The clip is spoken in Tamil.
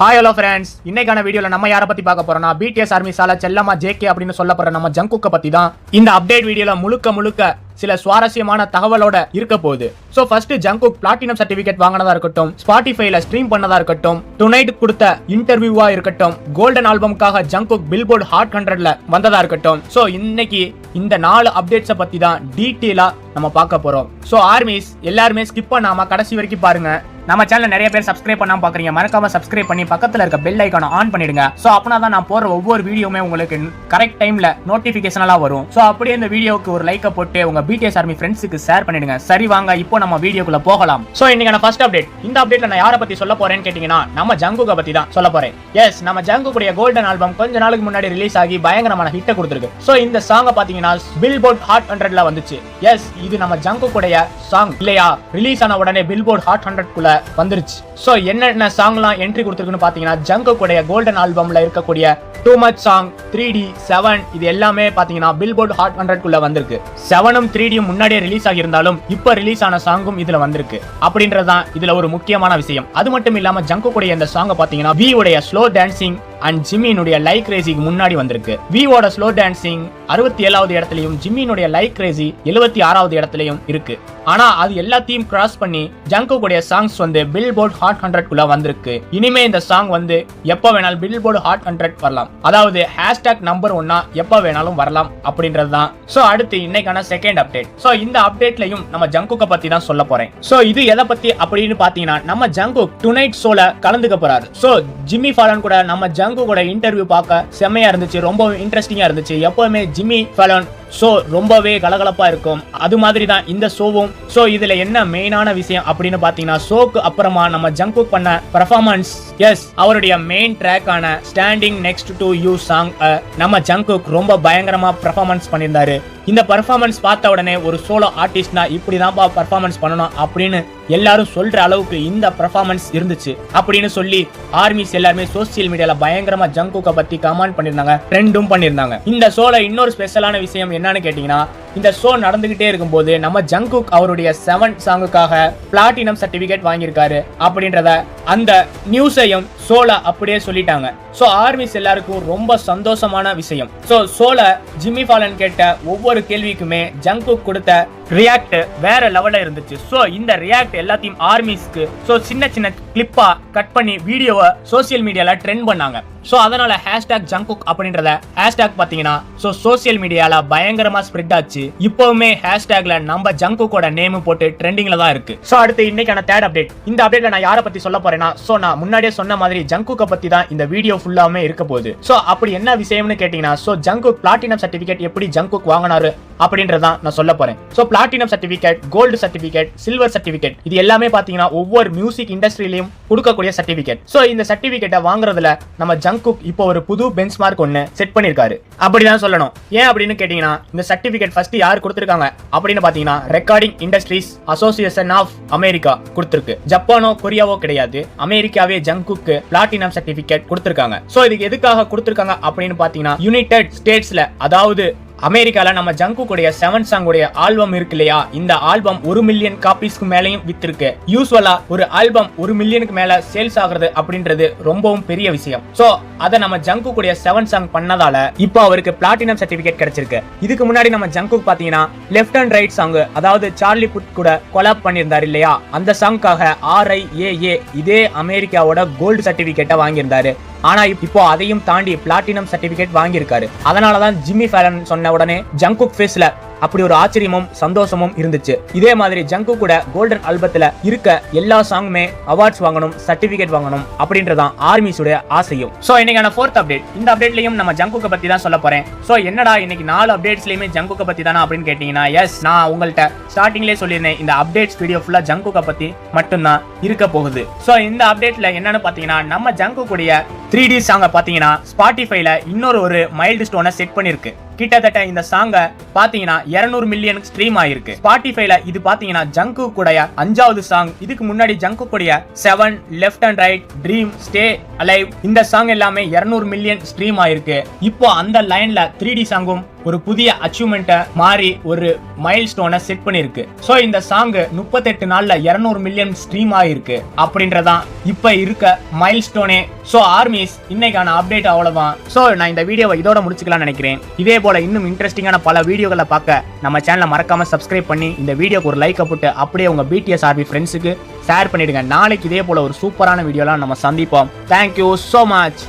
ஹாய் ஹலோ ஃப்ரெண்ட்ஸ், இன்னைக்கான வீடியோல நம்ம யாரை பத்தி பார்க்க போறோம்னா பிடிஎஸ் ஆர்மி சால செல்லமா ஜேகே அப்படின்னு சொல்லப்படுற நம்ம ஜங்குக்க பத்தி தான் இந்த அப்டேட் வீடியோல முழுக்க சில சுவாரஸ்யமான தகவலோட இருக்க போகுது. So first Jungkook platinum certificate வாங்கினதா இருக்கட்டும், ஸ்பாட்டிஃபைல ஸ்ட்ரீம் பண்ணதா இருக்கட்டும், டுனைட் கொடுத்த இன்டர்வியூவா இருக்கட்டும், கோல்டன் ஆல்பம்காக ஜங்குக் பில்போர்ட் ஹாட் 100ல வந்ததா இருக்கட்டும். சோ இன்னைக்கு இந்த 4 அப்டேட்ஸை பத்தி தான் டீட்டெயிலா நம்ம பார்க்க போறோம். சோ ஆர்மிஸ் எல்லாருமே ஸ்கிப் பண்ணாம கடைசி வரைக்கும் பாருங்க. நம்ம சேனல் நிறைய பேர் சப்ஸ்கிரைப் பண்ணாம பாக்குறீங்க, மறக்காம சப்ஸ்கிரைப் பண்ணி பக்கத்துல இருக்க பெல் ஐகானை ஆன் பண்ணிடுங்க. சோ அப்பனா தான் நான் போற ஒவ்வொரு வீடியோமே உங்களுக்கு கரெக்ட் டைம்ல நோட்டிபிகேஷனலா வரும். சோ அப்படியே இந்த வீடியோக்கு ஒரு லைக்க போட்டு உங்க பிடிஎஸ் ஆர்மி ஃப்ரெண்ட்ஸுக்கு ஷேர் பண்ணிடுங்க. சரி வாங்க இப்போ நம்ம வீடியோக்குள்ள போகலாம். சோ இன்னைக்கான ஃபர்ஸ்ட் அப்டேட். இந்த அப்டேட்ல நான் யாரை பத்தி சொல்ல போறேன்னு கேட்டீங்கன்னா நம்ம ஜங்குக பத்தி தான் சொல்ல போறேன். எஸ், நம்ம ஜங்குடைய கோல்டன் ஆல்பம் கொஞ்ச நாளுக்கு முன்னாடி ரிலீஸ் ஆகி பயங்கரமான ஹிட்ட கொடுத்திருக்கு. சோ இந்த சாங்க பாத்தீங்கன்னா பில்போர்ட் ஹாட் 100ல வந்துச்சு. எஸ், இது நம்ம ஜங்குடைய சாங் இல்லையா? ரிலீஸ் ஆன உடனே பில்போர்ட் ஹாட் 100 குள்ள வந்துருச்சு. சோ என்னென்ன சாங்லாம் என்ட்ரி கொடுத்திருக்குன்னு பாத்தீங்கன்னா ஜங்குடைய கோல்டன் ஆல்பம்ல இருக்கக்கூடிய டூ மச் சாங், 3D, 7 இது எல்லாமே பாத்தீங்கன்னா பில்போர்ட் ஹாட் 100 குள்ள வந்திருக்கு. 7ம் 3Dயும் முன்னாடியே ரிலீஸ் ஆகி இருந்தாலும் இப்ப ரிலீஸ் ஆன சாங்கும் இதுல வந்திருக்கு அப்படின்றதுதான் இதுல ஒரு முக்கியமான விஷயம். அது மட்டும் இல்லாம ஜங்குடைய இந்த சாங்க பாத்தீங்கன்னா வி உடைய ஸ்லோ டான்சிங் அண்ட் ஜிம்மினுடைய லைக் கிரேசிக்கு முன்னாடி வந்திருக்கு. விவோட ஸ்லோ டான்சிங் 67வது இடத்துலயும் ஜிம்மினுடைய லைக் கிரேசி 76வது இடத்துலயும் இருக்கு. ஆனா அது எல்லாத்தையும் கிராஸ் பண்ணி ஜங்குடைய சாங்ஸ் வந்து பில்போர்ட் ஹாட் 100 குள்ள வந்திருக்கு. இனிமே இந்த சாங் வந்து எப்ப வேணாலும் பில்போர்ட் ஹாட் 100 வரலாம், அதாவது நம்பர் 1 எப்ப வேணாலும் வரலாம் அப்படின்றதுதான். சோ அடுத்து இன்னைக்கான செகண்ட் அப்டேட். சோ இந்த அப்டேட்லயும் நம்ம ஜங்குக்க பத்தி தான் சொல்ல போறேன். சோ இது எதை பத்தி அப்படின்னு பாத்தீங்கன்னா நம்ம ஜங்குக் டுனைட் ஷோல கலந்துக்க போறாரு. சோ ஜிம்மி ஃபாலன் கூட நம்ம ஜங்குகோட இன்டர்வியூ பார்க்க செம்மையா இருந்துச்சு, ரொம்ப இன்ட்ரெஸ்டிங்கா இருந்துச்சு. எப்பவுமே ஜிம்மி ஃபாலன் சோ ரொம்பவே கலகலப்பா இருக்கும், அது மாதிரி தான் இந்த ஷோவும். சோ இதுல என்ன மெயினான விஷயம் அப்படின்னு பாத்தீங்கன்னா ஷோக்கு அப்புறமா நம்ம ஜங்குக் பண்ண பெர்ஃபார்மன்ஸ், எஸ் அவருடைய மெயின் ட்ராக்கான standing next to you song நம்ம ஜங்குக் ரொம்ப பயங்கரமா பெர்ஃபார்மன்ஸ் பண்ணியிருந்தாரு. இந்த பெர்ஃபார்மன்ஸ் பார்த்த உடனே ஒரு சோலோ ஆர்டிஸ்ட்னா இப்படிதான் பெர்ஃபார்மன்ஸ் பண்ணணும் அப்படின்னு எல்லாரும் சொல்ற அளவுக்கு இந்த பெர்ஃபார்மன்ஸ் இருந்துச்சு அப்படின்னு சொல்லி ஆர்மிஸ் எல்லாருமே சோசியல் மீடியால பயங்கரமா ஜங்குக்க பத்தி கமெண்ட் பண்ணிருந்தாங்க, ட்ரெண்டும் பண்ணிருந்தாங்க. இந்த ஷோல இன்னொரு ஸ்பெஷலான விஷயம் என்னன்னு கேட்டீங்கன்னா இந்த ஷோ நடந்துகிட்டே இருக்கும்போது நம்ம ஜங்குக் அவருடைய 7 சாங்குக்காக பிளாட்டினம் சர்டிபிகேட் வாங்கியிருக்காரு அப்படின்றத அந்த நியூஸையும் ஷோல அப்படியே சொல்லிட்டாங்க. சோ ஆர்மிஸ் எல்லாருக்கும் ரொம்ப சந்தோஷமான விஷயம். சோ ஷோல ஜிம்மி ஃபாலன் கேட்ட ஒவ்வொரு கேள்விக்குமே ஜங்குக் கொடுத்த ரியாக்ட் வேற லெவல்ல இருந்துச்சு. சோ இந்த ரியாக்ட் எல்லாத்தையும் ஆர்மிஸ்க்கு சோ சின்ன கிளிப்பா கட் பண்ணி வீடியோவை சோசியல் மீடியால ட்ரெண்ட் பண்ணாங்க. சோ அதனால #ஜங்குக் அப்படின்றத ஹேஷ்டாக் பாத்தீங்கன்னா சோ சோசியல் மீடியால பயங்கரமா ஸ்ப்ரெட் ஆச்சு. இப்பவுமே ஹேஷ்டாக்ல நம்ம ஜங்குக்கோட நேம் போட்டு ட்ரெண்டிங்ல தான் இருக்கு. சோ அடுத்து இன்னைக்கான தேர்ட் அப்டேட். இந்த அப்டேட்ல நான் யாரை பத்தி சொல்ல போறேன்னா சோ நான் முன்னாடியே சொன்ன மாதிரி ஜங்குக்க பத்தி தான் இந்த வீடியோ ஃபுல்லாமே இருக்க போகுது. சோ அப்படி என்ன விஷயம்னு கேட்டீங்கன்னா சோ ஜங்குக் பிளாட்டினம் சர்டிபிகேட் எப்படி ஜங்குக் வாங்கினாரு அப்படின்றதான் நான் சொல்ல போறேன். So platinum certificate, gold certificate, silver certificate இது எல்லாமே பாத்தீங்கன்னா ஒவ்வொரு மியூசிக் இண்டஸ்ட்ரியிலையும் கொடுக்கக்கூடிய சர்டிபிகேட். சோ இந்த சர்டிபிகேட்டை வாங்குறதுல நம்ம ஜங்குக் இப்போ ஒரு புது பெஞ்ச்மார்க் ஒன்னு செட் பண்ணிருக்காரு அப்படிதான் சொல்லணும். ஏன் அப்படின்னு கேட்டீங்கன்னா இந்த சர்டிபிகேட் ஃபர்ஸ்ட் யார் கொடுத்திருக்காங்க அப்படின்னு பாத்தீங்கன்னா recording industries association of America கொடுத்திருக்கு. ஜப்பானோ கொரியாவோ கிடையாது, அமெரிக்காவே ஜங்குக்கு பிளாட்டினம் சர்டிபிகேட் கொடுத்திருக்காங்க. சோ இதுக்கு எதுக்காக கொடுத்திருக்காங்க அப்படின்னு பாத்தீங்கன்னா யுனைடெட் ஸ்டேட்ஸ்ல, அதாவது அமெரிக்கால நம்ம ஜங்குடைய 7 சாங் உடைய ஆல்பம் இருக்கு இல்லையா, இந்த ஆல்பம் 1 மில்லியன் காப்பீஸ்க்கு மேலயும் வித்திருக்கு. யூசுவலா ஒரு ஆல்பம் 1 மில்லியனுக்கு மேல சேல்ஸ் ஆகுறது அப்படின்றது ரொம்பவும் பெரிய விஷயம். சோ அத நம்ம ஜங்குடைய 7 சாங் பண்ணதால இப்போ அவருக்கு பிளாட்டினம் சர்டிபிகேட் கிடைச்சிருக்கு. இதுக்கு முன்னாடி நம்ம ஜங்குக் பாத்தீங்கன்னா லெஃப்ட் அண்ட் ரைட் சாங், அதாவது சார்லி புட் கூட கொலாப் பண்ணியிருந்தாரு இல்லையா, அந்த சாங்காக RIAA இதே அமெரிக்காவோட கோல்டு சர்டிபிகேட்டை வாங்கியிருந்தாரு. ஆனா இப்போ அதையும் தாண்டி பிளாட்டினம் சர்டிபிகேட் வாங்கியிருக்காரு. அதனாலதான் ஜிம்மி ஃபாலன் சொன்ன உடனே ஜங்குக் ஃபேஸ்ல அப்படி ஒரு ஆச்சரியமும் சந்தோஷமும் இருந்துச்சு. இதே மாதிரி ஜங்குக் கூட கோல்டன் ஆல்பத்துல இருக்க எல்லா சாங்குமே அவார்ட்ஸ் வாங்கணும், சர்டிபிகேட் வாங்கணும் அப்படின்றதான் ஆர்மிஸோட ஆசையும். சோ இன்னைக்கான 4th அப்டேட். இந்த அப்டேட்லயும் நம்ம ஜங்குக்க பத்தி தான் சொல்ல போறேன். சோ என்னடா இன்னைக்கு 4 அப்டேட்ஸ்லயுமே ஜங்குக்க பத்தி தானா அப்படின்னு கேட்டீங்கன்னா எஸ், நான் உங்கள்ட்ட ஸ்டார்டிங்லேயே சொல்லியிருந்தேன் இந்த அப்டேட்ஸ் வீடியோ ஃபுல்லா ஜங்குக்க பத்தி மட்டும்தான் இருக்க போகுது. சோ இந்த அப்டேட்ல என்னன்னு பாத்தீங்கன்னா நம்ம ஜங்குடைய 3D சாங்க பாத்தீங்கன்னா ஸ்பாட்டிஃபைல இன்னொரு ஒரு மைல்டு ஸ்டோனை செட் பண்ணிருக்கு. கிட்டத்தட்ட இந்த சாங்க பாத்தீங்கன்னா 200 மில்லியன் ஸ்ட்ரீம் ஆயிருக்கு. ஸ்பாட்டிஃபைல இது பாத்தீங்கன்னா ஜங்குக் உடைய 5வது சாங். இதுக்கு முன்னாடி ஜங்குக் உடைய 7, left and right, dream, stay alive இந்த சாங் எல்லாமே 200 மில்லியன் ஸ்ட்ரீம் ஆயிருக்கு. இப்போ அந்த லைன்ல 3D சாங்கும் ஒரு புதிய அச்சீவ்மெண்ட்டை மாறி ஒரு மைல் ஸ்டோனை செட் பண்ணிருக்கு. சோ இந்த சாங் 38 நாள்ல 200 மில்லியன் ஸ்ட்ரீம் ஆயிருக்கு அப்படின்றதான் இப்ப இருக்க மைல் ஸ்டோனே. சோ ஆர்மிஸ் இன்னைக்கான அப்டேட் அவ்வளவுதான். சோ நான் இந்த வீடியோவை இதோட முடிச்சுக்கலாம்னு நினைக்கிறேன். இதே போல இன்னும் இன்ட்ரெஸ்டிங்கான பல வீடியோக்களை பார்க்க நம்ம சேனலை மறக்காம சப்ஸ்கிரைப் பண்ணி இந்த வீடியோக்கு ஒரு லைக் போட்டு அப்படியே உங்க BTS ஆர்மி ஃப்ரெண்ட்ஸுக்கு ஷேர் பண்ணிடுங்க. நாளைக்கு இதே போல ஒரு சூப்பரான வீடியோலாம் நம்ம சந்திப்போம். Thank you so much.